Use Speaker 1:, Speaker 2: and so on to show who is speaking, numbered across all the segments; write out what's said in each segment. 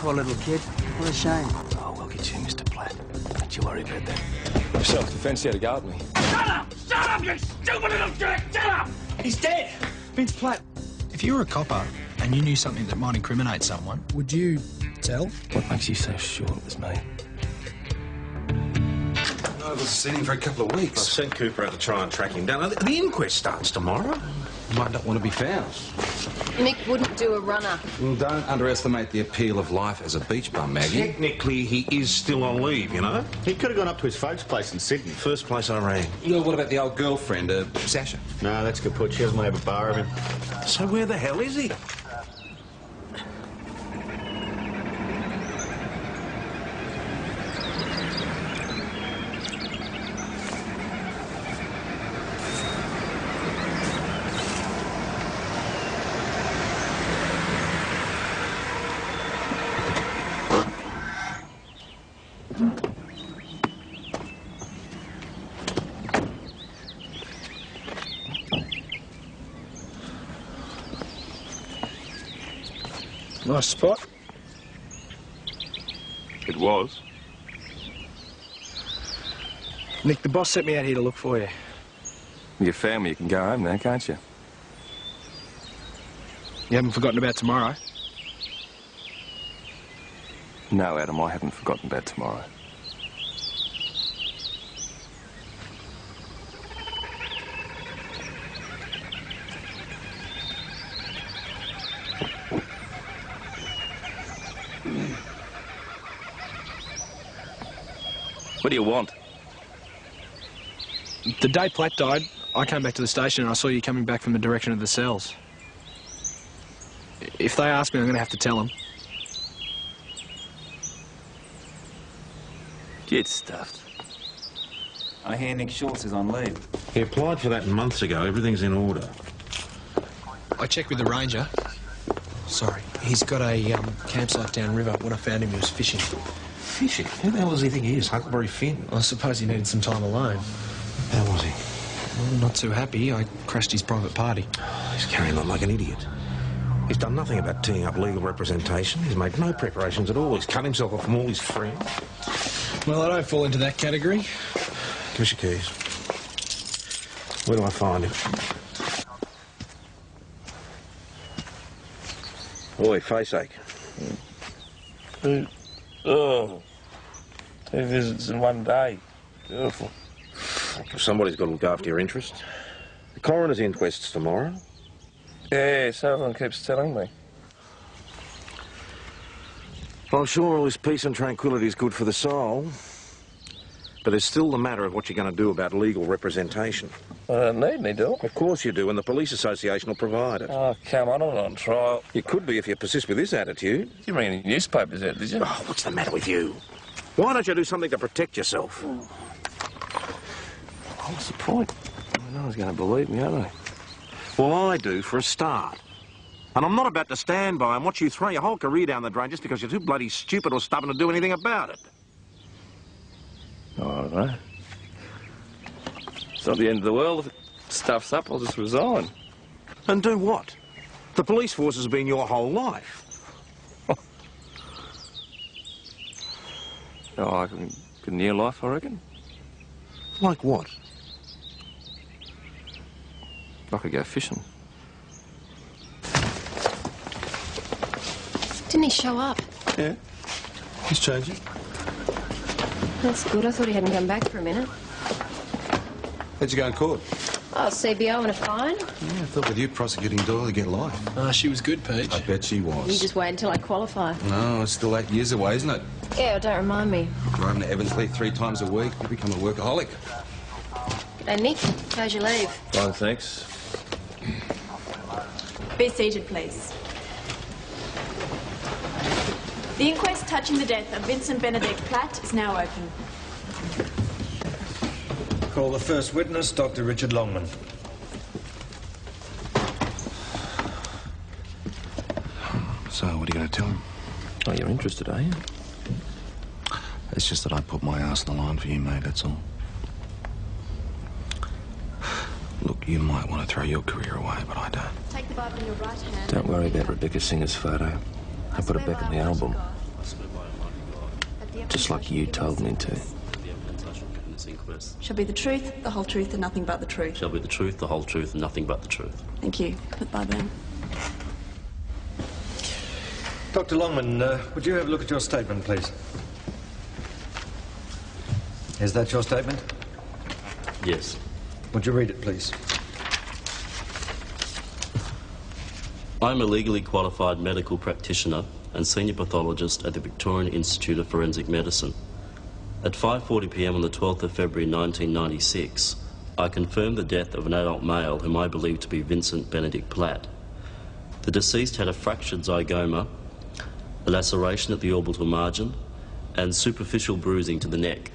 Speaker 1: Poor little kid. What a shame.
Speaker 2: Oh, we'll get you, Mr. Platt. Don't you worry about that. Self-defense, he had a go at me.
Speaker 3: Shut up! Shut up, you stupid little jerk! Shut up! He's dead!
Speaker 4: Vince Platt, if you were a copper and you knew something that might incriminate someone, would you tell?
Speaker 2: What makes you so sure it was me?
Speaker 5: I haven't seen him for a couple of weeks.
Speaker 6: I've sent Cooper out to try and track him down. The inquest starts tomorrow.
Speaker 5: He might not want to be found.
Speaker 7: Mick wouldn't do a runner.
Speaker 5: Well, don't underestimate the appeal of life as a beach bum, Maggie.
Speaker 6: Technically, he is still on leave, you know?
Speaker 8: He could have gone up to his folks' place in Sydney.
Speaker 6: First place I rang.
Speaker 5: Well, what about the old girlfriend, Sasha?
Speaker 8: No, that's kaput. She doesn't have a bar of him.
Speaker 6: So where the hell is he?
Speaker 4: Nice spot.
Speaker 2: It was.
Speaker 4: Nick, the boss sent me out here to look for you.
Speaker 2: You found me, you can go home now, can't you?
Speaker 4: You haven't forgotten about tomorrow?
Speaker 2: No, Adam, I haven't forgotten about tomorrow. What do you want?
Speaker 4: The day Platt died, I came back to the station and I saw you coming back from the direction of the cells. If they ask me, I'm going to have to tell them.
Speaker 2: Get stuffed.
Speaker 1: I hear Nick Schultz is on leave.
Speaker 6: He applied for that months ago. Everything's in order.
Speaker 4: I checked with the ranger. Sorry, he's got a campsite downriver. When I found him, he was fishing.
Speaker 6: Fishing? Who the hell does he think he is? Huckleberry Finn?
Speaker 4: I suppose he needed some time alone.
Speaker 6: How was he?
Speaker 4: Well, not too happy. I crashed his private party.
Speaker 6: He's carrying on like an idiot. He's done nothing about teeing up legal representation. He's made no preparations at all. He's cut himself off from all his friends.
Speaker 4: Well, I don't fall into that category.
Speaker 6: Give us your keys. Where do I find him? Oi, face ache.
Speaker 2: Oh, 2 visits in one day. Beautiful.
Speaker 6: Somebody's got to look after your interests. The coroner's inquest's tomorrow.
Speaker 2: Yeah, so everyone keeps telling me.
Speaker 6: Well, I'm sure all this peace and tranquility is good for the soul. But there's still the matter of what you're going to do about legal representation.
Speaker 2: I don't need any, do I?
Speaker 6: Of course you do, and the Police Association will provide it.
Speaker 2: Oh, come on, I'm not on trial.
Speaker 6: You could be if you persist with this attitude.
Speaker 2: You bring any newspapers out, did you?
Speaker 6: Oh, what's the matter with you? Why don't you do something to protect yourself?
Speaker 2: What's the point? No one's going to believe me, are they?
Speaker 6: Well, I do, for a start. And I'm not about to stand by and watch you throw your whole career down the drain just because you're too bloody stupid or stubborn to do anything about it.
Speaker 2: Oh, I don't know. It's not the end of the world. If it stuffs up, I'll just resign.
Speaker 6: And do what? The police force has been your whole life.
Speaker 2: Oh, I can get a new life, I reckon.
Speaker 6: Like what?
Speaker 2: I could go fishing.
Speaker 7: Didn't he show up?
Speaker 5: Yeah. He's changing.
Speaker 7: That's good. I thought he hadn't come back for a minute.
Speaker 5: How'd you go in court?
Speaker 7: Oh, CBO and a fine.
Speaker 5: Yeah, I thought with you prosecuting Doyle, you'd get life.
Speaker 4: She was good, Peach.
Speaker 5: I bet she was.
Speaker 7: You just wait until I qualify.
Speaker 5: No, it's still 8 years away, isn't it?
Speaker 7: Yeah, don't remind me.
Speaker 5: Driving to Evansley 3 times a week, you become a workaholic.
Speaker 7: Hey, Nick, how's your leave?
Speaker 2: Fine, thanks.
Speaker 9: Be seated, please. The inquest touching the death of Vincent Benedict Platt is now open.
Speaker 10: Call the first witness, Dr. Richard Longman.
Speaker 5: So, what are you going to tell him?
Speaker 2: Oh, you're interested, are you?
Speaker 5: It's just that I put my arse on the line for you, mate, that's all. Look, you might want to throw your career away, but I don't.
Speaker 9: Take the Bible in your right hand.
Speaker 2: Don't worry about Rebecca Singer's photo. I put it back in the album. Just like you told me to.
Speaker 9: Shall be the truth, the whole truth, and nothing but the truth.
Speaker 11: Shall be the truth, the whole truth, and nothing but the truth.
Speaker 9: Thank you. Goodbye then.
Speaker 10: Dr. Longman, would you have a look at your statement, please? Is that your statement?
Speaker 11: Yes.
Speaker 10: Would you read it, please?
Speaker 11: I'm a legally qualified medical practitioner and senior pathologist at the Victorian Institute of Forensic Medicine. At 5:40 p.m. on the 12th of February 1996, I confirmed the death of an adult male whom I believe to be Vincent Benedict Platt. The deceased had a fractured zygoma, a laceration at the orbital margin, and superficial bruising to the neck.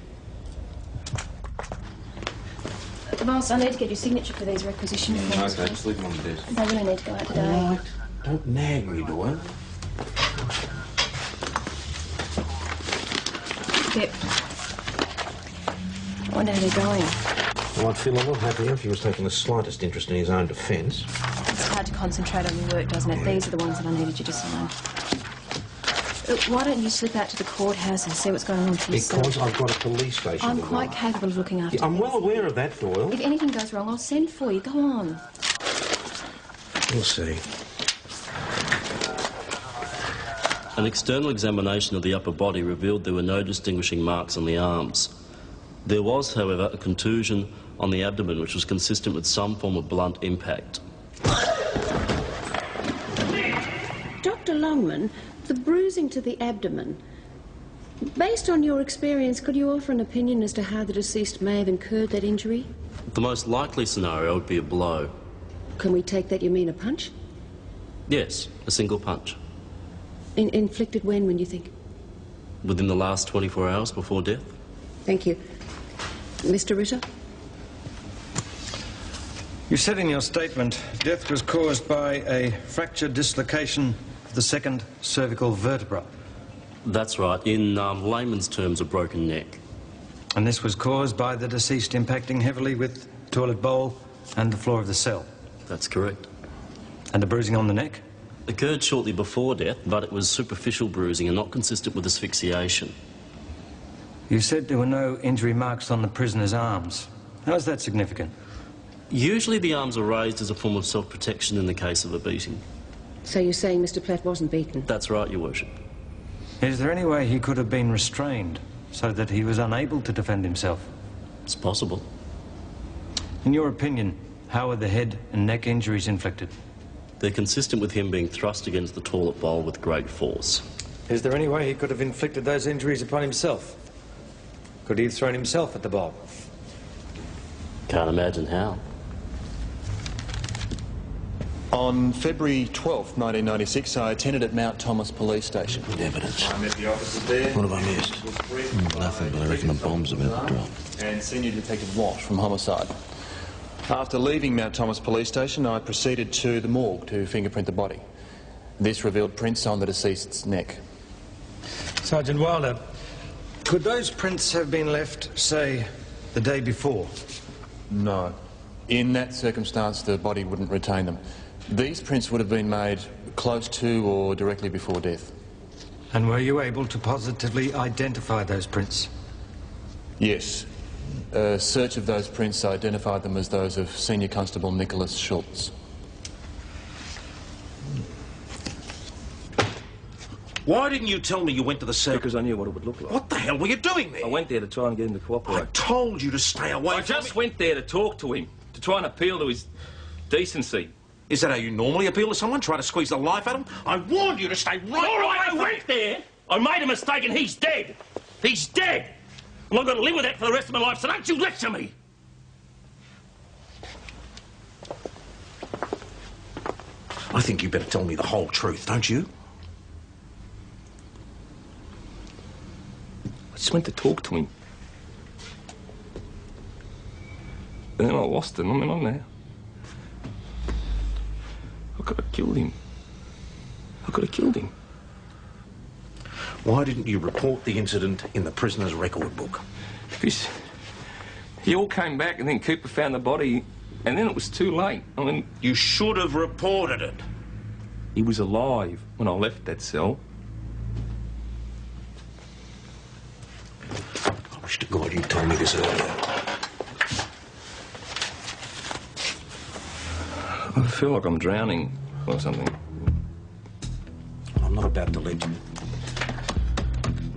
Speaker 7: Boss, I need to get your signature for these requisition forms.
Speaker 5: Okay, just leave them on the desk.
Speaker 7: They really need to go out today.
Speaker 6: All right. Don't nag me, Doyle.
Speaker 7: Pip. I wonder how they're going.
Speaker 6: Well, I'd feel a lot happier if he was taking the slightest interest in his own defence.
Speaker 7: It's hard to concentrate on your work, doesn't it? These are the ones that I needed you to sign. Why don't you slip out to the courthouse and see what's going on for yourself?
Speaker 6: Because I've got a police station
Speaker 7: I'm
Speaker 6: to
Speaker 7: quite
Speaker 6: run.
Speaker 7: capable of looking after
Speaker 6: I'm
Speaker 7: you.
Speaker 6: well aware of that, Doyle.
Speaker 7: If anything goes wrong, I'll send for you. Go on.
Speaker 6: We'll see.
Speaker 11: An external examination of the upper body revealed there were no distinguishing marks on the arms. There was, however, a contusion on the abdomen which was consistent with some form of blunt impact.
Speaker 12: Dr. Longman, the bruising to the abdomen. Based on your experience, could you offer an opinion as to how the deceased may have incurred that injury?
Speaker 11: The most likely scenario would be a blow.
Speaker 12: Can we take that you mean a punch?
Speaker 11: Yes, a single punch.
Speaker 12: Inflicted when you think?
Speaker 11: Within the last 24 hours before death.
Speaker 12: Thank you. Mr. Ritter?
Speaker 10: You said in your statement death was caused by a fractured dislocation of the second cervical vertebra.
Speaker 11: That's right. In layman's terms, a broken neck.
Speaker 10: And this was caused by the deceased impacting heavily with the toilet bowl and the floor of the cell.
Speaker 11: That's correct.
Speaker 10: And the bruising on the neck?
Speaker 11: Occurred shortly before death, but it was superficial bruising and not consistent with asphyxiation.
Speaker 10: You said there were no injury marks on the prisoner's arms. How is that significant?
Speaker 11: Usually the arms are raised as a form of self-protection in the case of a beating.
Speaker 12: So you're saying Mr. Platt wasn't beaten?
Speaker 11: That's right, Your Worship.
Speaker 10: Is there any way he could have been restrained so that he was unable to defend himself?
Speaker 11: It's possible.
Speaker 10: In your opinion, how were the head and neck injuries inflicted?
Speaker 11: They're consistent with him being thrust against the toilet bowl with great force.
Speaker 10: Is there any way he could have inflicted those injuries upon himself? Could he have thrown himself at the bowl?
Speaker 11: Can't imagine how.
Speaker 13: On February 12th, 1996, I attended at Mount Thomas Police Station.
Speaker 6: Good evidence.
Speaker 13: I met the officers there.
Speaker 6: What have I missed? Nothing, but I reckon the bomb's about to drop.
Speaker 13: And Senior Detective Watt from Homicide. After leaving Mount Thomas Police Station, I proceeded to the morgue to fingerprint the body. This revealed prints on the deceased's neck.
Speaker 10: Sergeant Wilder, could those prints have been left, say, the day before?
Speaker 13: No. In that circumstance, the body wouldn't retain them. These prints would have been made close to or directly before death.
Speaker 10: And were you able to positively identify those prints?
Speaker 13: Yes. A search of those prints identified them as those of Senior Constable Nicholas Schultz.
Speaker 6: Why didn't you tell me you went to the cell?
Speaker 8: Because I knew what it would look like.
Speaker 6: What the hell were you doing there?
Speaker 8: I went there to try and get him to cooperate.
Speaker 6: I told you to stay away
Speaker 8: I
Speaker 6: from
Speaker 8: just
Speaker 6: me.
Speaker 8: went there to talk to him, to try and appeal to his decency.
Speaker 6: Is that how you normally appeal to someone? Try to squeeze the life out of them? I warned you to stay right
Speaker 8: All right, I
Speaker 6: away
Speaker 8: went there. I made a mistake and he's dead. He's dead. And I've got to live with that for the rest of my life, so don't you lecture me.
Speaker 6: I think you better tell me the whole truth, don't you?
Speaker 8: I just went to talk to him. And then I lost him. I mean, I'm there. I could have killed him. I could have killed him.
Speaker 6: Why didn't you report the incident in the prisoner's record book?
Speaker 8: Because he all came back and then Cooper found the body and then it was too late. I mean...
Speaker 6: You should have reported it.
Speaker 8: He was alive when I left that cell.
Speaker 2: Wish to God you'd told me this earlier.
Speaker 13: I feel like I'm drowning or something.
Speaker 6: I'm not about to lead you.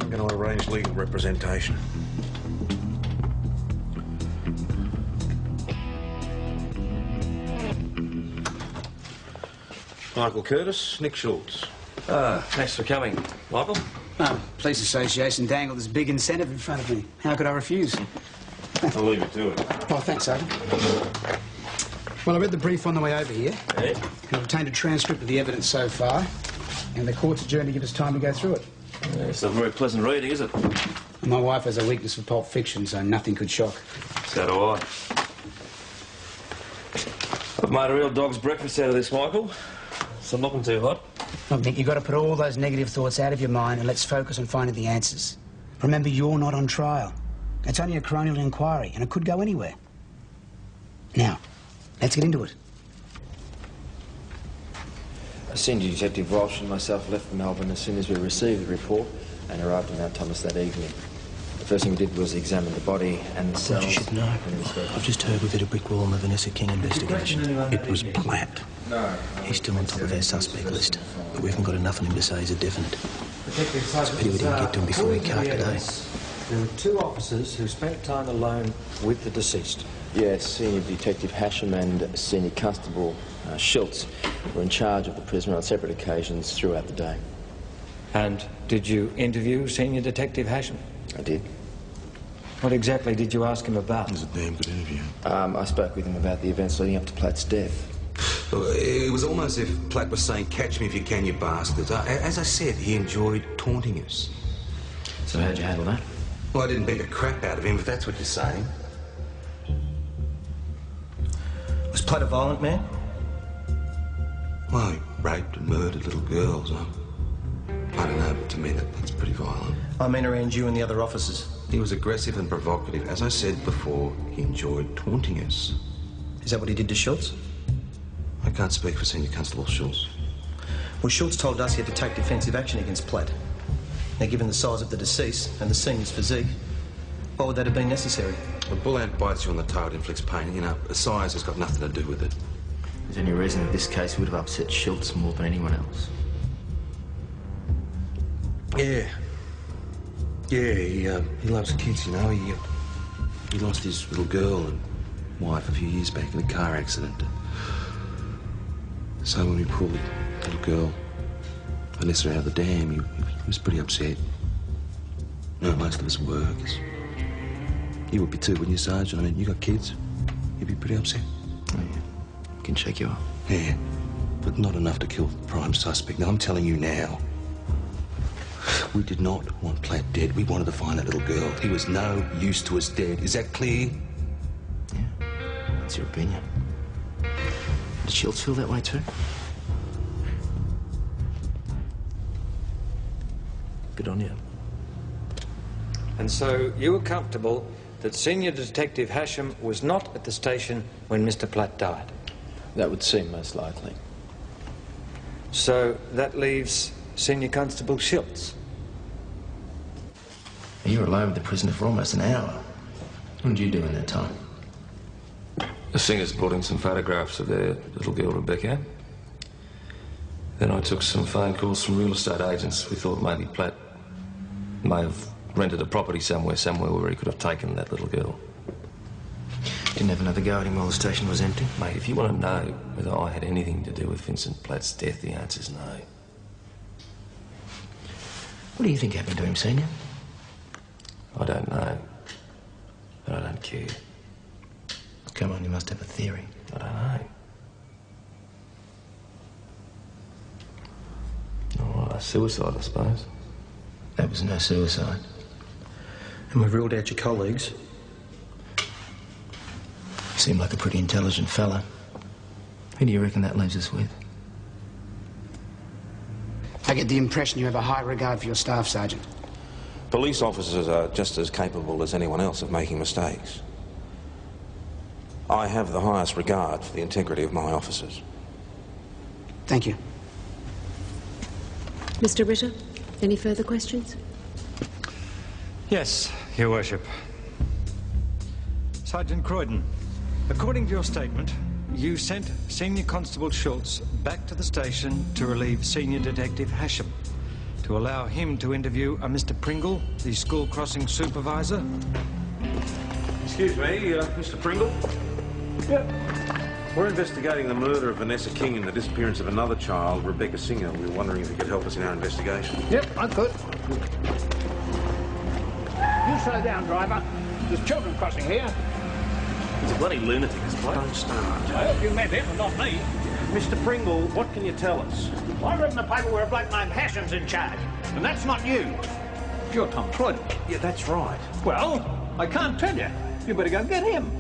Speaker 6: I'm going to arrange legal representation. Michael Curtis, Nick Schultz.
Speaker 2: Thanks for coming, Michael.
Speaker 1: Police Association dangled this big incentive in front of me. How could I refuse?
Speaker 6: I'll leave you to it.
Speaker 1: Oh, thanks, Sergeant. Well, I read the brief on the way over here.
Speaker 2: Yeah?
Speaker 1: And I've obtained a transcript of the evidence so far. And the court's adjourned to give us time to go through it.
Speaker 2: It's not very pleasant reading, is it?
Speaker 1: My wife has a weakness for Pulp Fiction, so nothing could shock.
Speaker 2: So do I. I've made a real dog's breakfast out of this, Michael. It's not looking too hot.
Speaker 1: Look, Nick, you've got to put all those negative thoughts out of your mind and let's focus on finding the answers. Remember, you're not on trial. It's only a coronial inquiry, and it could go anywhere. Now, let's get into it.
Speaker 14: Senior Detective Walsh and myself left Melbourne as soon as we received the report and arrived in Mount Thomas that evening. The first thing we did was examine the body and the cells.
Speaker 2: You should know. I've just heard we've hit a brick wall on the Vanessa King investigation. It was Platt. He's still on top of our suspect list, but we haven't got enough on him to say he's a definite. It's a pity we didn't get to him before he carved today.
Speaker 10: There were two officers who spent time alone with the deceased.
Speaker 14: Yes, Senior Detective Hasham and Senior Constable Schultz were in charge of the prisoner on separate occasions throughout the day.
Speaker 10: And did you interview Senior Detective Hasham?
Speaker 14: I did.
Speaker 10: What exactly did you ask him about?
Speaker 5: It was a damn good interview.
Speaker 14: I spoke with him about the events leading up to Platt's death.
Speaker 5: It was almost as if Platt was saying, catch me if you can, you bastards. As I said, he enjoyed taunting us.
Speaker 14: So how'd you handle that?
Speaker 5: Well, I didn't beat the crap out of him, if that's what you're saying.
Speaker 10: Was Platt a violent man?
Speaker 5: Well, he raped and murdered little girls. I don't know, but to me that's pretty violent.
Speaker 10: I mean around you and the other officers.
Speaker 5: He was aggressive and provocative. As I said before, he enjoyed taunting us.
Speaker 10: Is that what he did to Schultz?
Speaker 5: I can't speak for Senior Constable Schultz.
Speaker 10: Well, Schultz told us he had to take defensive action against Platt. Now, given the size of the deceased and the senior's physique, why would that have been necessary?
Speaker 5: A bull ant bites you on the toe, it inflicts pain. You know, size has got nothing to do with it.
Speaker 14: Is there any reason that this case would have upset Schultz more than anyone else?
Speaker 5: Yeah. Yeah, he loves kids, you know. He lost his little girl and wife a few years back in a car accident. So when we pulled the little girl, Vanessa, out of the dam, he was pretty upset. No, most of us were, 'cause you would be too, wouldn't you, Sergeant? I mean, you got kids. You'd be pretty upset.
Speaker 14: Oh, yeah. Can shake you up.
Speaker 5: Yeah, but not enough to kill the prime suspect. Now, I'm telling you now. We did not want Platt dead. We wanted to find that little girl. He was no use to us dead. Is that clear?
Speaker 14: Yeah, that's your opinion. Did Schultz feel that way too? Good on you.
Speaker 10: And so you were comfortable that Senior Detective Hasham was not at the station when Mr. Platt died?
Speaker 14: That would seem most likely.
Speaker 10: So that leaves Senior Constable Schultz.
Speaker 14: You were alone with the prisoner for almost an hour. What did you do in that time?
Speaker 13: The singers brought in some photographs of their little girl, Rebecca. Then I took some phone calls from real estate agents. We thought maybe Platt may have rented a property somewhere where he could have taken that little girl.
Speaker 14: Didn't have another go at him while the station was empty?
Speaker 13: Mate, if you want to know whether I had anything to do with Vincent Platt's death, the answer's no.
Speaker 14: What do you think happened to him, Senior?
Speaker 13: I don't know. But I don't care.
Speaker 14: Come on, you must have a theory.
Speaker 13: I don't know. Oh, suicide, I suppose.
Speaker 14: That was no suicide.
Speaker 10: And we've ruled out your colleagues.
Speaker 14: Seemed like a pretty intelligent fella. Who do you reckon that leaves us with?
Speaker 1: I get the impression you have a high regard for your staff, Sergeant.
Speaker 6: Police officers are just as capable as anyone else of making mistakes. I have the highest regard for the integrity of my officers.
Speaker 1: Thank you.
Speaker 12: Mr. Ritter, any further questions?
Speaker 10: Yes, Your Worship.
Speaker 15: Sergeant Croydon, according to your statement, you sent Senior Constable Schultz back to the station to relieve Senior Detective Hasham, to allow him to interview a Mr. Pringle, the school crossing supervisor.
Speaker 6: Excuse me, Mr. Pringle? Yep. We're investigating the murder of Vanessa King and the disappearance of another child, Rebecca Singer. We were wondering if you could help us in our investigation.
Speaker 16: Yep, I could. You slow down, driver. There's children crossing here.
Speaker 6: He's a bloody lunatic, this bloke. Don't start.
Speaker 16: I hope you met him and not me.
Speaker 6: Mr. Pringle, what can you tell us?
Speaker 16: I read in the paper where a bloke named Hasham's in charge, and that's not you. You're Tom Croydon.
Speaker 6: Yeah, that's right.
Speaker 16: Well, I can't tell you. You better go get him.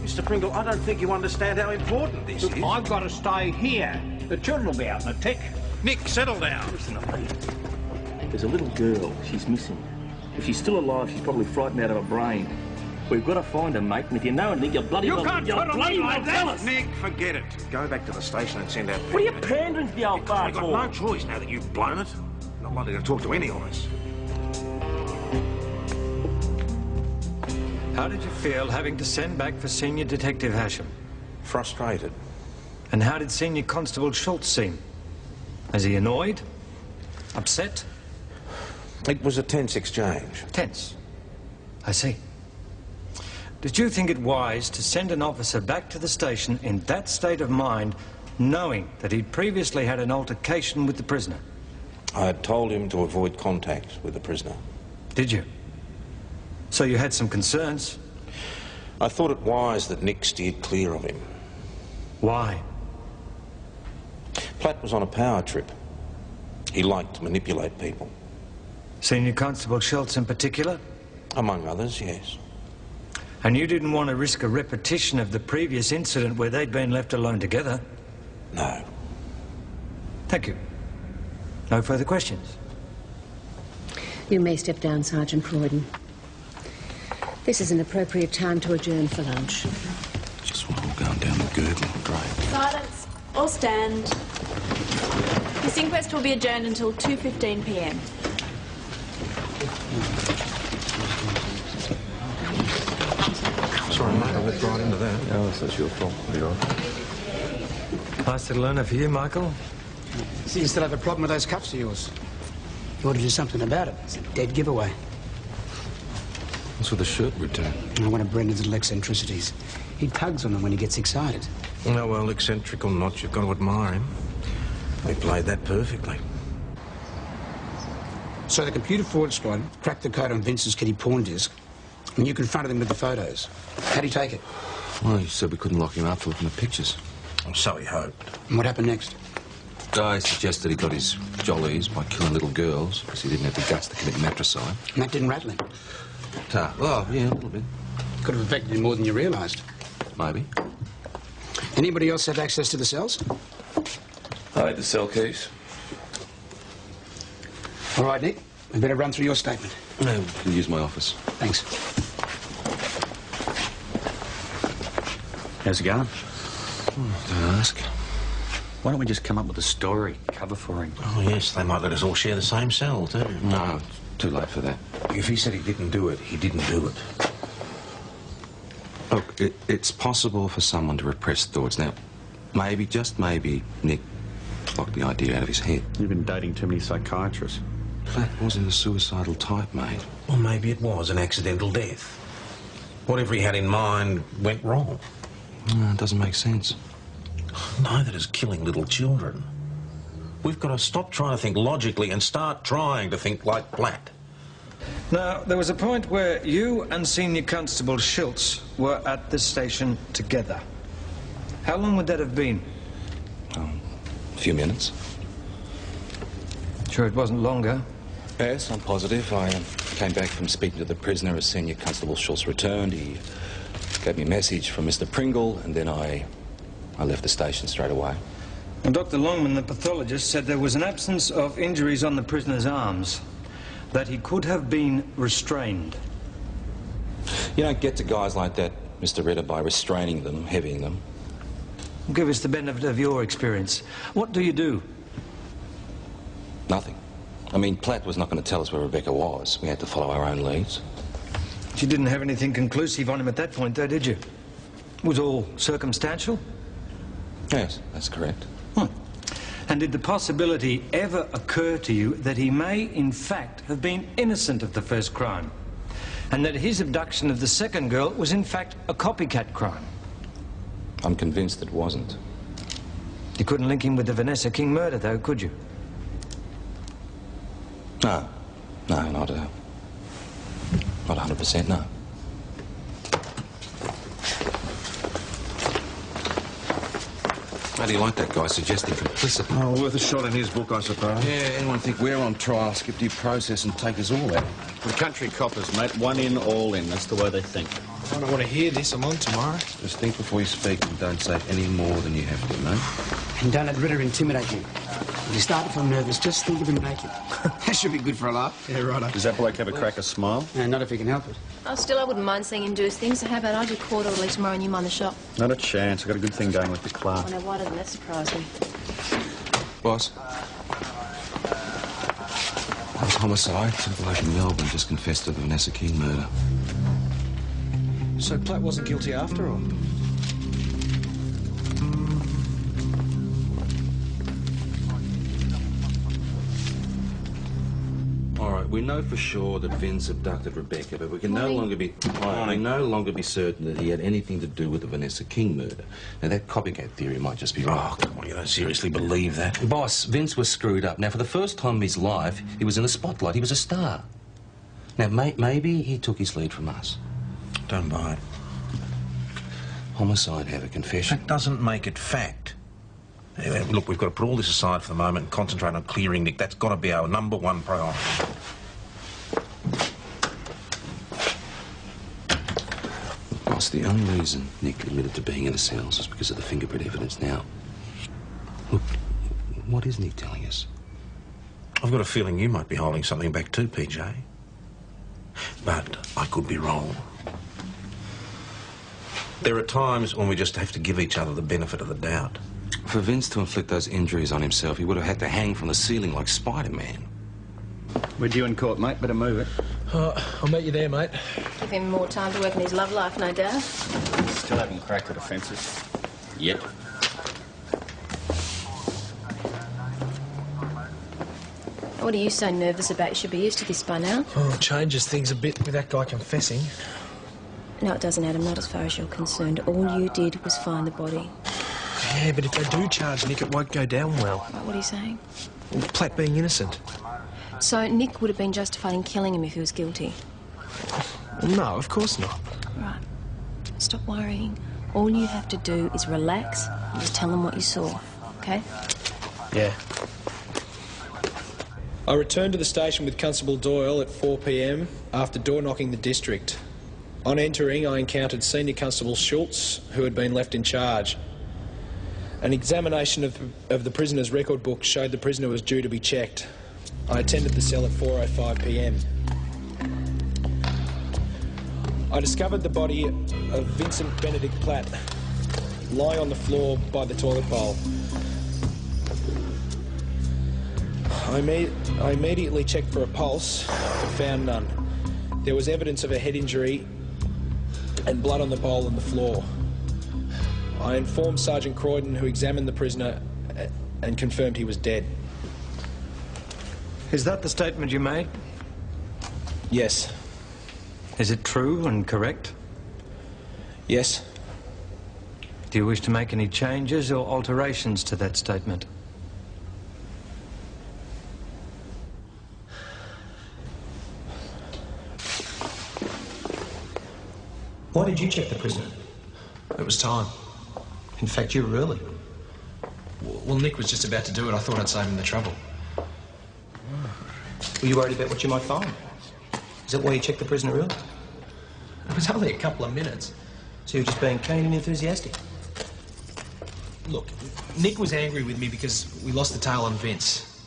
Speaker 6: Mr. Pringle, I don't think you understand how important this is.
Speaker 16: I've got to stay here. The children will be out in a tick.
Speaker 6: Nick, settle down.
Speaker 8: Listen to me. There's a little girl. She's missing. If she's still alive, she's probably frightened out of her brain. We've got to find her, mate, and if you know anything, you're bloody
Speaker 16: You
Speaker 8: well...
Speaker 16: can't
Speaker 8: you're
Speaker 16: put on
Speaker 8: bloody
Speaker 16: me
Speaker 8: well
Speaker 16: like
Speaker 8: tell
Speaker 16: that.
Speaker 8: us.
Speaker 6: Nick, forget it. Go back to the station and send out...
Speaker 8: What are you pandering to the old fart
Speaker 6: I've got
Speaker 8: for?
Speaker 6: no choice now that you've blown it. Not likely to talk to any of us.
Speaker 15: How did you feel having to send back for Senior Detective Hasham?
Speaker 6: Frustrated.
Speaker 15: And how did Senior Constable Schultz seem? Was he annoyed? Upset?
Speaker 6: It was a tense exchange.
Speaker 15: Tense? I see. Did you think it wise to send an officer back to the station in that state of mind, knowing that he'd previously had an altercation with the prisoner?
Speaker 6: I had told him to avoid contact with the prisoner.
Speaker 15: Did you? So you had some concerns?
Speaker 6: I thought it wise that Nick steered clear of him.
Speaker 15: Why?
Speaker 6: Platt was on a power trip. He liked to manipulate people.
Speaker 15: Senior Constable Schultz in particular?
Speaker 6: Among others, yes.
Speaker 15: And you didn't want to risk a repetition of the previous incident where they'd been left alone together?
Speaker 6: No.
Speaker 15: Thank you. No further questions?
Speaker 12: You may step down, Sergeant Croydon. This is an appropriate time to adjourn for lunch.
Speaker 5: Just while we're going down the gurgling drain.
Speaker 9: Silence. All stand. This inquest will be adjourned until 2:15 p.m.
Speaker 6: Sorry, mate, I went right into that.
Speaker 13: No, that's your fault. You're all right.
Speaker 15: Nice little learner for you, Michael.
Speaker 1: See, you still have a problem with those cuffs of yours. You ought to do something about it. It's a dead giveaway.
Speaker 5: What's with the shirt return?
Speaker 1: One of Brendan's little eccentricities. He tugs on them when he gets excited.
Speaker 6: No, well, eccentric or not, you've got to admire him. He played that perfectly.
Speaker 1: So the computer fraud squad cracked the code on Vince's kitty porn disc, and you confronted him with the photos. How'd he take it?
Speaker 5: Well, he said we couldn't lock him up for looking at pictures.
Speaker 6: Well, so he hoped.
Speaker 1: And what happened next?
Speaker 5: Guy suggested he got his jollies by killing little girls because he didn't have the guts to commit matricide.
Speaker 1: And that didn't rattle him?
Speaker 5: Well, yeah, a little bit.
Speaker 1: Could have affected him more than you realised.
Speaker 5: Maybe.
Speaker 1: Anybody else have access to the cells?
Speaker 13: I had the cell keys.
Speaker 1: All right, Nick. We better run through your statement.
Speaker 5: No, you can use my office.
Speaker 1: Thanks.
Speaker 17: How's it going?
Speaker 5: Don't ask.
Speaker 17: Why don't we just come up with a story, cover for him?
Speaker 6: Oh, yes, they might let us all share the same cell, too.
Speaker 5: No, it's too late for that.
Speaker 6: If he said he didn't do it, he didn't do it.
Speaker 5: Look, it's possible for someone to repress thoughts. Now, maybe, just maybe, Nick blocked the idea out of his head.
Speaker 17: You've been dating too many psychiatrists.
Speaker 5: Platt wasn't a suicidal type, mate.
Speaker 6: Well, maybe it was an accidental death. Whatever he had in mind went wrong.
Speaker 5: No, it doesn't make sense.
Speaker 6: Neither does killing little children. We've got to stop trying to think logically and start trying to think like Platt.
Speaker 15: Now, there was a point where you and Senior Constable Schultz were at this station together. How long would that have been?
Speaker 5: A few minutes.
Speaker 15: Sure it wasn't longer?
Speaker 5: Yes, I'm positive. I came back from speaking to the prisoner as Senior Constable Schultz returned. He gave me a message from Mr. Pringle, and then I left the station straight away.
Speaker 15: And Dr. Longman, the pathologist, said there was an absence of injuries on the prisoner's arms, that he could have been restrained.
Speaker 5: You don't get to guys like that, Mr. Ritter, by restraining them, heavying them.
Speaker 15: Give us the benefit of your experience. What do you do?
Speaker 5: Nothing. I mean, Platt was not going to tell us where Rebecca was. We had to follow our own leads.
Speaker 15: You didn't have anything conclusive on him at that point, though, did you? It was all circumstantial?
Speaker 5: Yes, that's correct.
Speaker 15: And did the possibility ever occur to you that he may, in fact, have been innocent of the first crime? And that his abduction of the second girl was, in fact, a copycat crime?
Speaker 5: I'm convinced it wasn't.
Speaker 15: You couldn't link him with the Vanessa King murder, though, could you?
Speaker 5: No. No, not 100%, no. How do you like that guy suggesting complicity?
Speaker 6: Oh, worth a shot in his book, I suppose.
Speaker 5: Yeah, anyone think we're on trial, skip due process and take us all out?
Speaker 17: The country coppers, mate. One in, all in. That's the way they think.
Speaker 4: I don't want to hear this. I'm on tomorrow.
Speaker 5: Just think before you speak and don't say any more than you have to, mate.
Speaker 1: And don't let Ritter intimidate you. If you start to feel nervous, just think of him naked. That should be good for a laugh.
Speaker 17: Yeah, righto. Does that bloke have a cracker smile?
Speaker 1: No, not if he can help it.
Speaker 9: Oh, still, I wouldn't mind seeing him do his thing, so how about I do court orderly tomorrow and you mind the shop?
Speaker 17: Not a chance. I've got a good thing going with the clerk.
Speaker 9: Oh, no, why doesn't that surprise me?
Speaker 5: Boss? That was homicide. Some bloke in Melbourne just confessed to the Vanessa King murder.
Speaker 4: So Platt wasn't guilty after all?
Speaker 5: All right, we know for sure that Vince abducted Rebecca, but we can no longer be certain that he had anything to do with the Vanessa King murder. Now, that copycat theory might just be wrong.
Speaker 6: Oh, come on, you don't seriously believe that?
Speaker 5: Boss, Vince was screwed up. Now, for the first time in his life, he was in the spotlight. He was a star. Now, maybe he took his lead from us.
Speaker 6: Don't buy it.
Speaker 5: Homicide had a confession.
Speaker 6: That doesn't make it fact. Anyway, look, we've got to put all this aside for the moment and concentrate on clearing Nick. That's got to be our #1 priority.
Speaker 5: Boss, the only reason Nick admitted to being in the cells was because of the fingerprint evidence. Now, look, what is Nick telling us?
Speaker 6: I've got a feeling you might be holding something back too, PJ. But I could be wrong. There are times when we just have to give each other the benefit of the doubt.
Speaker 5: For Vince to inflict those injuries on himself, he would have had to hang from the ceiling like Spider-Man.
Speaker 17: We're due in court, mate. Better move it.
Speaker 4: I'll meet you there, mate.
Speaker 9: Give him more time to work in his love life, no doubt.
Speaker 17: Still haven't cracked the defences. Yet.
Speaker 9: What are you so nervous about? You should be used to this by now.
Speaker 4: Oh, it changes things a bit with that guy confessing.
Speaker 9: No, it doesn't, Adam. Not as far as you're concerned. All you did was find the body.
Speaker 4: Yeah, but if they do charge Nick, it won't go down well.
Speaker 9: What are you saying?
Speaker 4: Well, Platt being innocent.
Speaker 9: So Nick would have been justified in killing him if he was guilty?
Speaker 4: No, of course not.
Speaker 9: Right. Stop worrying. All you have to do is relax and just tell them what you saw, OK?
Speaker 4: Yeah. I returned to the station with Constable Doyle at 4 p.m. after door-knocking the district. On entering, I encountered Senior Constable Schultz, who had been left in charge. An examination of the prisoner's record book showed the prisoner was due to be checked. I attended the cell at 4:05 p.m. I discovered the body of Vincent Benedict Platt lying on the floor by the toilet bowl. I immediately checked for a pulse, but found none. There was evidence of a head injury and blood on the bowl and the floor. I informed Sergeant Croydon, who examined the prisoner and confirmed he was dead.
Speaker 15: Is that the statement you made?
Speaker 4: Yes.
Speaker 15: Is it true and correct?
Speaker 4: Yes.
Speaker 15: Do you wish to make any changes or alterations to that statement? Why did you check the prisoner?
Speaker 4: It was time.
Speaker 15: In fact, you were early.
Speaker 4: Well, Nick was just about to do it. I thought I'd save him the trouble.
Speaker 10: Were you worried about what you might find? Is that why you checked the prisoner early?
Speaker 4: It was only a couple of minutes.
Speaker 10: So you were just being keen and enthusiastic?
Speaker 4: Look, Nick was angry with me because we lost the tail on Vince.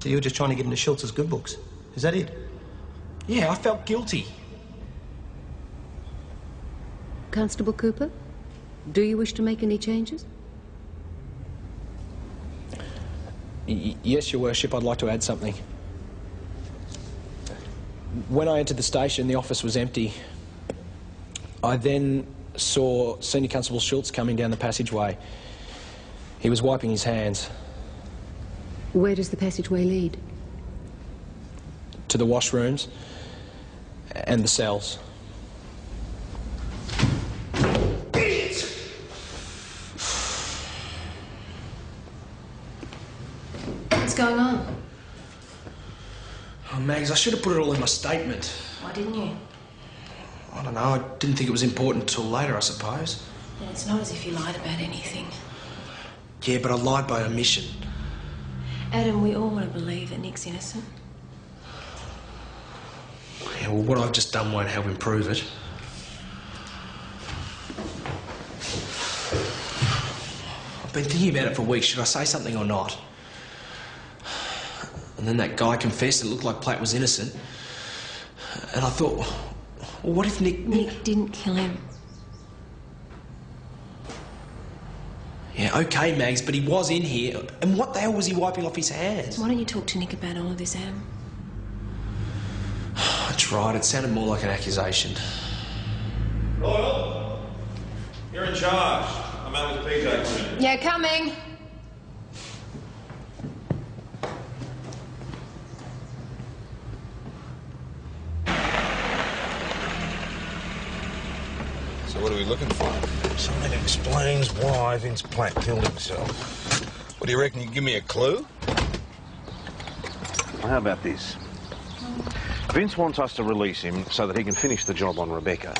Speaker 10: So you were just trying to get into Schultz's good books? Is that it?
Speaker 4: Yeah, I felt guilty.
Speaker 12: Constable Cooper, do you wish to make any changes?
Speaker 4: Yes, Your Worship, I'd like to add something. When I entered the station, the office was empty. I then saw Senior Constable Schultz coming down the passageway. He was wiping his hands.
Speaker 12: Where does the passageway lead?
Speaker 4: To the washrooms and the cells.
Speaker 9: What's going on?
Speaker 4: Oh, Mags, I should have put it all in my statement.
Speaker 9: Why didn't you?
Speaker 4: I don't know, I didn't think it was important until later, I suppose.
Speaker 9: Well, it's not as if you lied about anything.
Speaker 4: Yeah, but I lied by omission.
Speaker 9: Adam, we all want to believe that Nick's innocent.
Speaker 4: Yeah, well, what I've just done won't help him prove it. I've been thinking about it for weeks. Should I say something or not? And then that guy confessed it looked like Platt was innocent. And I thought, well, what if Nick...
Speaker 9: Nick didn't kill him.
Speaker 4: Yeah, OK, Mags, but he was in here. And what the hell was he wiping off his hands?
Speaker 9: Why don't you talk to Nick about all of this, Adam?
Speaker 4: That's right, it sounded more like an accusation.
Speaker 6: Royal, you're in charge. I'm out with PJ for a minute.
Speaker 9: Yeah, coming.
Speaker 6: So what are we looking for? Something that explains why Vince Platt killed himself. What do you reckon? You give me a clue?
Speaker 18: Well, how about this? Vince wants us to release him so that he can finish the job on Rebecca.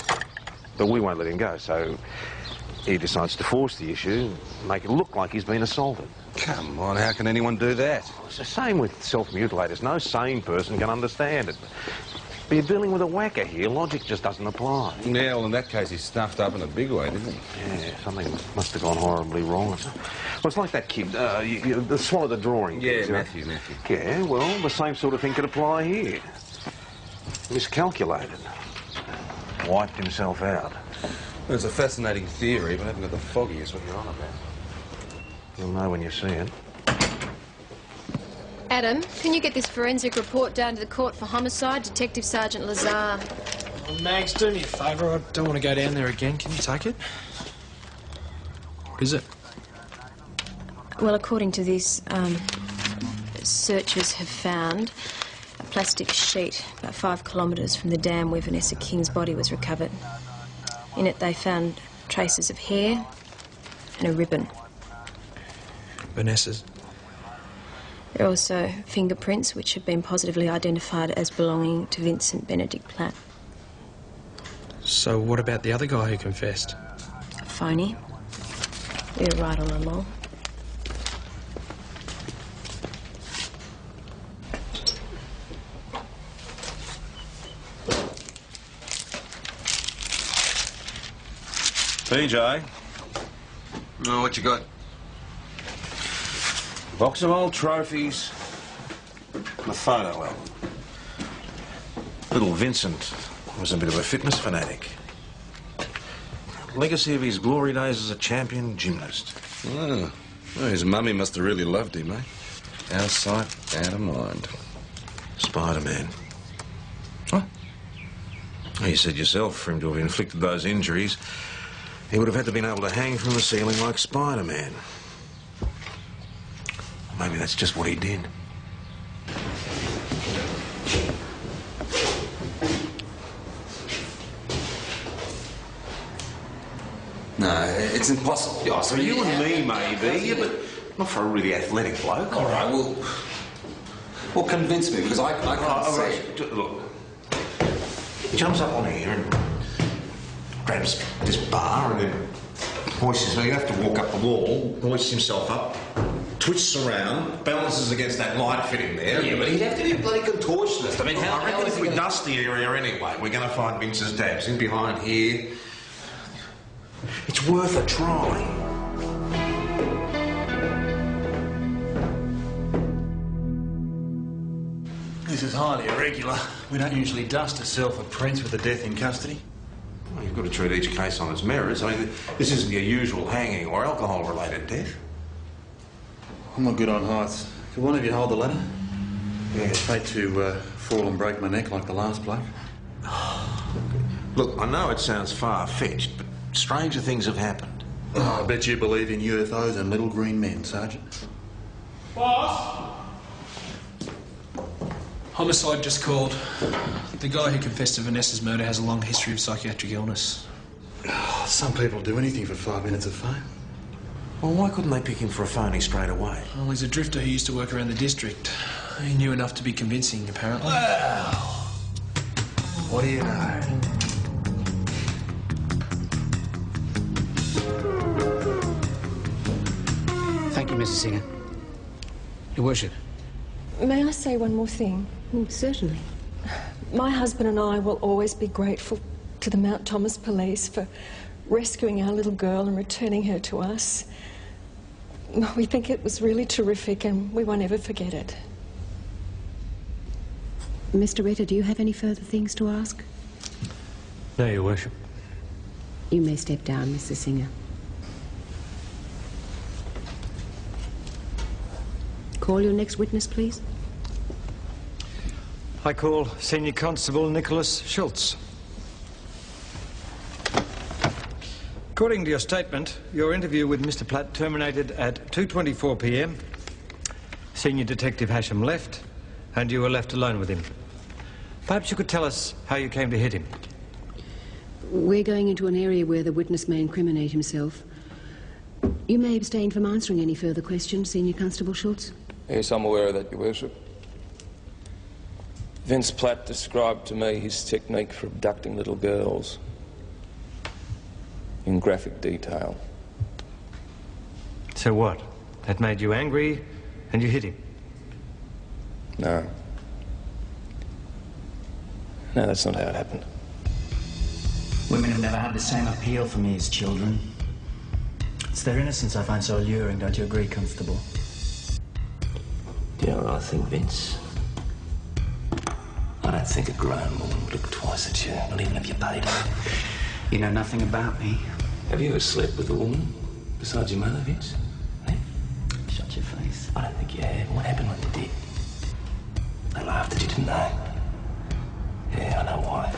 Speaker 18: But we won't let him go, so he decides to force the issue, make it look like he's been assaulted.
Speaker 6: Come on, how can anyone do that?
Speaker 18: It's the same with self-mutilators. No sane person can understand it. But you're dealing with a whacker here. Logic just doesn't apply.
Speaker 6: Yeah, well, in that case, he's snuffed up in a big way, didn't he?
Speaker 18: Yeah, something must have gone horribly wrong. Well, it's like that kid, the swallow the drawing.
Speaker 6: Yeah,
Speaker 18: kids,
Speaker 6: Matthew.
Speaker 18: Yeah, well, the same sort of thing could apply here. Miscalculated. Wiped himself out.
Speaker 6: Well, it's a fascinating theory, but I haven't got the foggiest what you're on about.
Speaker 18: You'll know when you see it.
Speaker 7: Adam, can you get this forensic report down to the court for homicide? Detective Sergeant Lazar.
Speaker 4: Oh, Mags, do me a favour. I don't want to go down there again. Can you take it? What is it?
Speaker 9: Well, according to this, searchers have found a plastic sheet about 5 kilometres from the dam where Vanessa King's body was recovered. In it, they found traces of hair and a ribbon.
Speaker 4: Vanessa's?
Speaker 9: There are also fingerprints which have been positively identified as belonging to Vincent Benedict Platt.
Speaker 4: So what about the other guy who confessed?
Speaker 9: A phony. We were right all along.
Speaker 6: PJ. Oh, what you got?
Speaker 18: Box of old trophies. The photo album. Little Vincent was a bit of a fitness fanatic. Legacy of his glory days as a champion gymnast.
Speaker 5: Oh, well, his mummy must have really loved him, eh? Out of sight, out of mind.
Speaker 18: Spider-Man. What? Well, you said yourself, for him to have inflicted those injuries, he would have had to been able to hang from the ceiling like Spider-Man. Maybe that's just what he did.
Speaker 5: No, it's impossible.
Speaker 18: Yeah, so you and me, maybe, yeah, but not for a really athletic bloke.
Speaker 5: All right, well, convince me, because I can't see.
Speaker 18: Right. Look, he jumps up on here and grabs this bar and then hoists himself. You have to walk up the wall, hoists himself up, twists around, balances against that light fitting there.
Speaker 5: Yeah, but he'd have to be a bloody contortionist. I mean,
Speaker 18: I reckon if we dust the area anyway, we're going to find Vince's dabs in behind here. It's worth a try.
Speaker 17: This is highly irregular. We don't usually dust a cell for prints with a death in custody.
Speaker 18: Well, you've got to treat each case on its merits. I mean, this isn't your usual hanging or alcohol-related death.
Speaker 17: I'm not good on heights. Could one of you hold the ladder? Yeah. I'd hate to fall and break my neck like the last bloke.
Speaker 18: Look, I know it sounds far-fetched, but stranger things have happened.
Speaker 17: Oh, I bet you believe in UFOs and little green men, Sergeant.
Speaker 4: Boss! Homicide just called. The guy who confessed to Vanessa's murder has a long history of psychiatric illness.
Speaker 17: Oh, some people do anything for 5 minutes of fame.
Speaker 18: Well, why couldn't they pick him for a phony straight away?
Speaker 4: Well, he's a drifter who used to work around the district. He knew enough to be convincing, apparently.
Speaker 17: Well, what do you know?
Speaker 1: Thank you, Mrs. Singer. Your Worship.
Speaker 19: May I say one more thing?
Speaker 12: Certainly.
Speaker 19: My husband and I will always be grateful to the Mount Thomas Police for rescuing our little girl and returning her to us. We think it was really terrific and we won't ever forget it.
Speaker 12: Mr. Ritter, do you have any further things to ask?
Speaker 15: No, Your Worship.
Speaker 12: You may step down, Mr. Singer. Call your next witness, please.
Speaker 15: I call Senior Constable Nicholas Schultz. According to your statement, your interview with Mr. Platt terminated at 2:24 p.m. Senior Detective Hasham left, and you were left alone with him. Perhaps you could tell us how you came to hit him.
Speaker 12: We're going into an area where the witness may incriminate himself. You may abstain from answering any further questions, Senior Constable Schultz.
Speaker 13: Yes, I'm aware of that, Your Worship. Vince Platt described to me his technique for abducting little girls in graphic detail.
Speaker 15: So what? That made you angry and you hit him?
Speaker 13: No. No, that's not how it happened.
Speaker 1: Women have never had the same appeal for me as children. It's their innocence I find so alluring, don't you agree, Constable?
Speaker 2: You know what I think, Vince? I don't think a grown woman would look twice at you, not even if you paid her.
Speaker 1: You know nothing about me.
Speaker 2: Have you ever slept with a woman besides your mother, Vince? Eh?
Speaker 1: Shut your face.
Speaker 2: I don't think you have. What happened when you did? They laughed at you, didn't they? Yeah, I know why.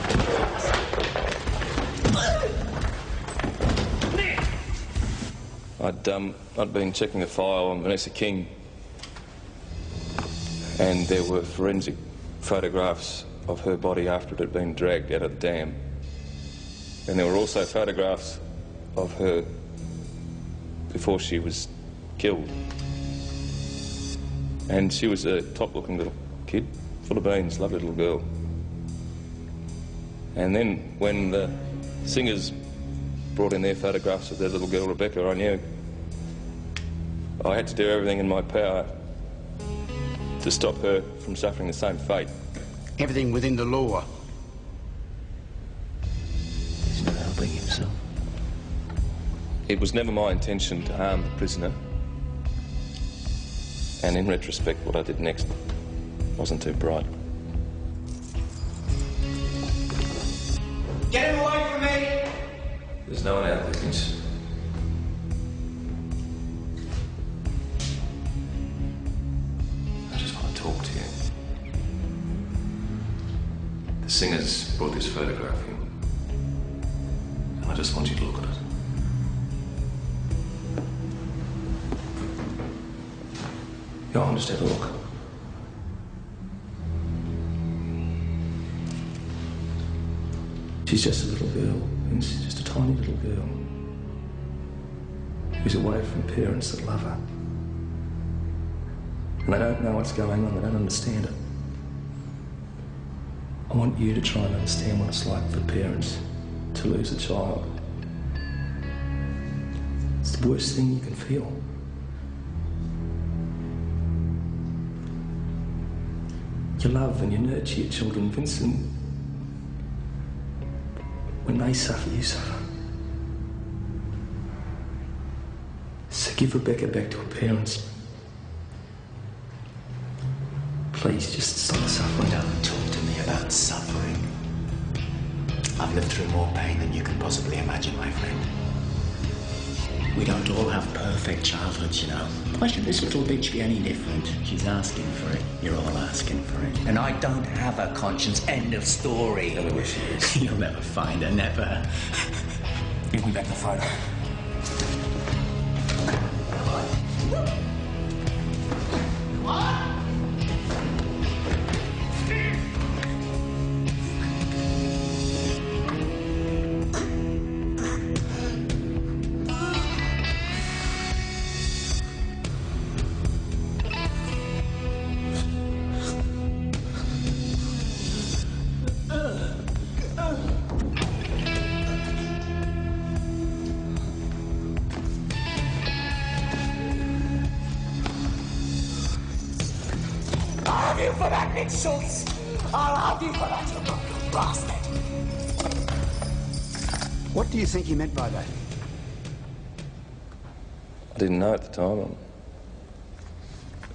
Speaker 13: I'd been checking the file on Vanessa King, and there were forensic photographs of her body after it had been dragged out of the dam. And there were also photographs of her before she was killed. And she was a top-looking little kid, full of beans, lovely little girl. And then when the Singers brought in their photographs of their little girl, Rebecca, I knew I had to do everything in my power to stop her from suffering the same fate.
Speaker 1: Everything within the law.
Speaker 2: He's not helping himself.
Speaker 13: It was never my intention to harm the prisoner. And in retrospect, what I did next wasn't too bright.
Speaker 3: Get him away from me!
Speaker 13: There's no one out there, Vince.
Speaker 2: I just want to talk to you. The Singers brought this photograph in, and I just want you to look at it.
Speaker 13: Go on, just have a look. She's just a little girl, Vince, just a tiny little girl who's away from parents that love her. And they don't know what's going on, they don't understand it. I want you to try and understand what it's like for parents to lose a child. It's the worst thing you can feel. You love and you nurture your children, Vincent. When they suffer, you suffer. So give Rebecca back to her parents. Please, just stop suffering.
Speaker 1: Don't talk to me about suffering. I've lived through more pain than you can possibly imagine, my friend.
Speaker 20: We don't all have perfect childhoods, you know. Why should this little bitch be any different? She's asking for it. You're all asking for it. And I don't have a conscience. End of story. Tell her where she is. You'll never find her, never.
Speaker 13: Give me back the photo.
Speaker 3: I'll have you for that, Nick Schultz! I'll have you for that, you fucking bastard!
Speaker 1: What do you think he meant by that?
Speaker 13: I didn't know at the time.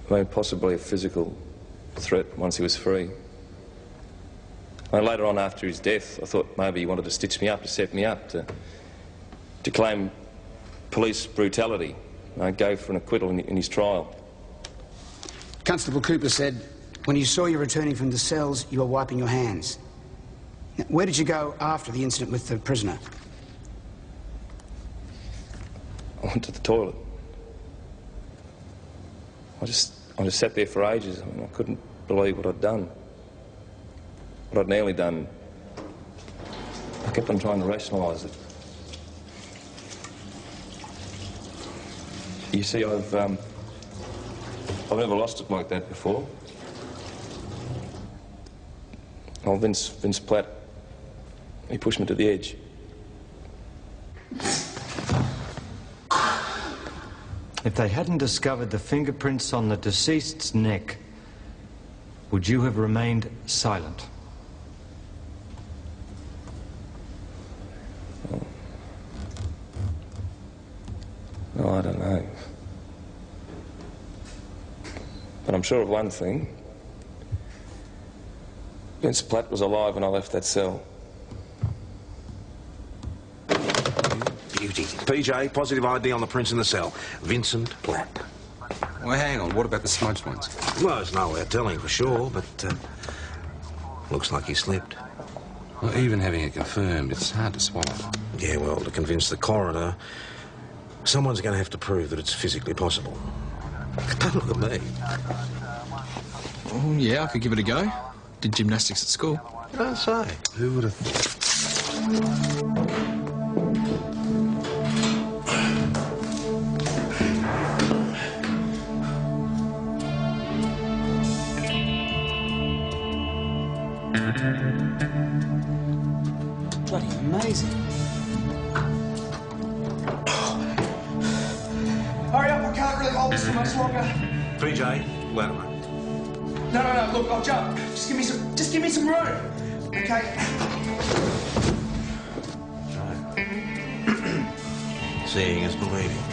Speaker 13: I mean, possibly a physical threat once he was free. And later on, after his death, I thought maybe he wanted to stitch me up, to set me up, to claim police brutality. And go for an acquittal in his trial.
Speaker 1: Constable Cooper said, when you saw you returning from the cells, you were wiping your hands. Now, where did you go after the incident with the prisoner?
Speaker 13: I went to the toilet. I just sat there for ages. I mean, I couldn't believe what I'd done. What I'd nearly done. I kept on trying to rationalise it. You see, I've never lost it like that before. Oh, Vince Platt, he pushed me to the edge.
Speaker 15: If they hadn't discovered the fingerprints on the deceased's neck, would you have remained silent?
Speaker 13: Oh, I don't know. But I'm sure of one thing. Vince Platt was alive when I left that cell.
Speaker 6: Beauty. PJ, positive ID on the prints in the cell. Vincent Platt.
Speaker 5: Well, hang on. What about the smudged ones?
Speaker 6: Well, there's no way of telling for sure, but looks like he slipped.
Speaker 5: Well, even having it confirmed, it's hard to swallow.
Speaker 6: Yeah, well, to convince the coroner, someone's going to have to prove that it's physically possible. Don't look at me.
Speaker 4: Oh, yeah, I could give it a go. Did gymnastics at school.
Speaker 6: Don't say.
Speaker 5: Who would have...
Speaker 1: Bloody amazing.
Speaker 3: Hurry up, I can't really hold this for much longer.
Speaker 6: PJ, louder, mate.
Speaker 3: No, look, I'll jump. Just give me some room. Okay.
Speaker 6: Seeing is believing.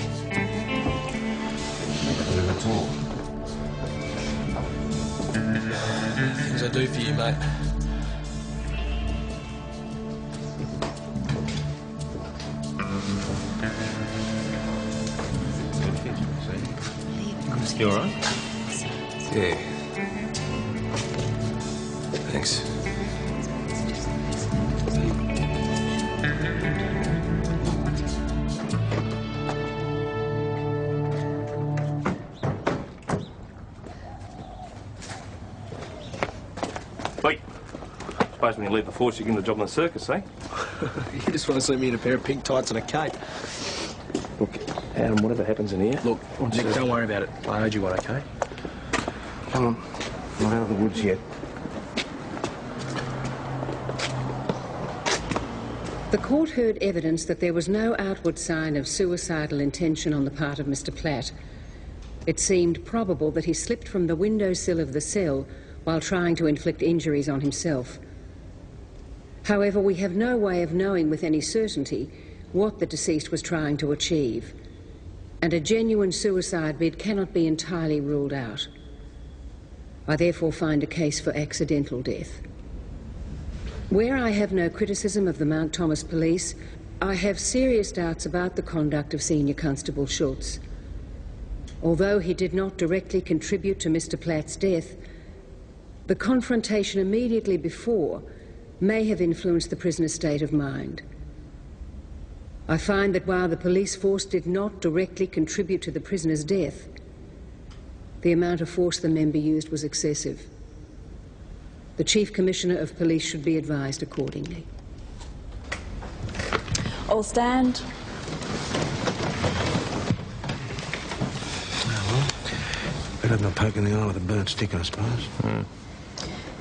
Speaker 6: Never at all.
Speaker 4: Things I do for you, mate.
Speaker 13: You all right? Yeah. Thanks. Wait. Suppose when you leave the force, you get a job in the circus, eh?
Speaker 4: You just want to see me in a pair of pink tights and a cape.
Speaker 13: Look, Adam, whatever happens in here...
Speaker 4: Look, Nick, don't worry about it. I owed you one, OK?
Speaker 6: Come on. Not out of the woods yet.
Speaker 12: The court heard evidence that there was no outward sign of suicidal intention on the part of Mr. Platt. It seemed probable that he slipped from the windowsill of the cell while trying to inflict injuries on himself. However, we have no way of knowing with any certainty what the deceased was trying to achieve, and a genuine suicide bid cannot be entirely ruled out. I therefore find a case for accidental death. Where I have no criticism of the Mount Thomas Police, I have serious doubts about the conduct of Senior Constable Schultz. Although he did not directly contribute to Mr. Platt's death, the confrontation immediately before may have influenced the prisoner's state of mind. I find that while the police force did not directly contribute to the prisoner's death, the amount of force the member used was excessive. The Chief Commissioner of Police should be advised accordingly.
Speaker 21: All stand.
Speaker 2: Better have no poke in the eye with a burnt stick, I suppose.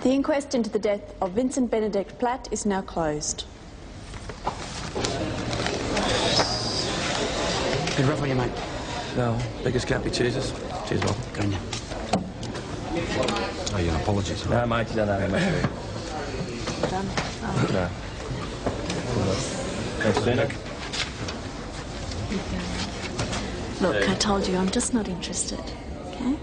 Speaker 21: The inquest into the death of Vincent Benedict Platt is now closed.
Speaker 1: Bit rough on you, mate.
Speaker 13: No, beggars can't be choosers. Cheers, Bob.
Speaker 1: Go on, yeah.
Speaker 2: Oh, yeah, apologies.
Speaker 13: No, mate, you don't know how much to do.
Speaker 21: Done.
Speaker 13: No. Thanks, Tina.
Speaker 21: Look, I told you I'm just not interested, okay?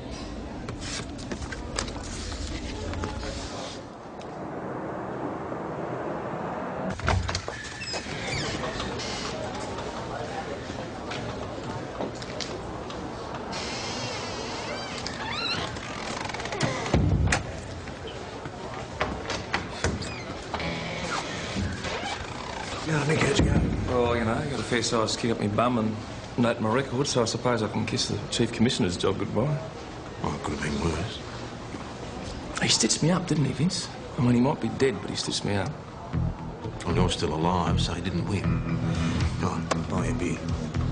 Speaker 2: Yeah, I think how's it going?
Speaker 13: Well, you know, I got a fair size kick up my bum and note my record, so I suppose I can kiss the Chief Commissioner's job goodbye.
Speaker 2: Oh, it could have been worse.
Speaker 13: He stitched me up, didn't he, Vince? I mean, he might be dead, but he stitched me up.
Speaker 2: Well, you're still alive, so he didn't win. Go on, buy a beer.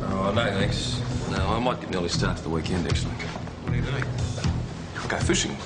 Speaker 13: Oh, no, thanks. No, I might get an early start to the weekend, actually.
Speaker 2: What are you doing?
Speaker 13: Go fishing.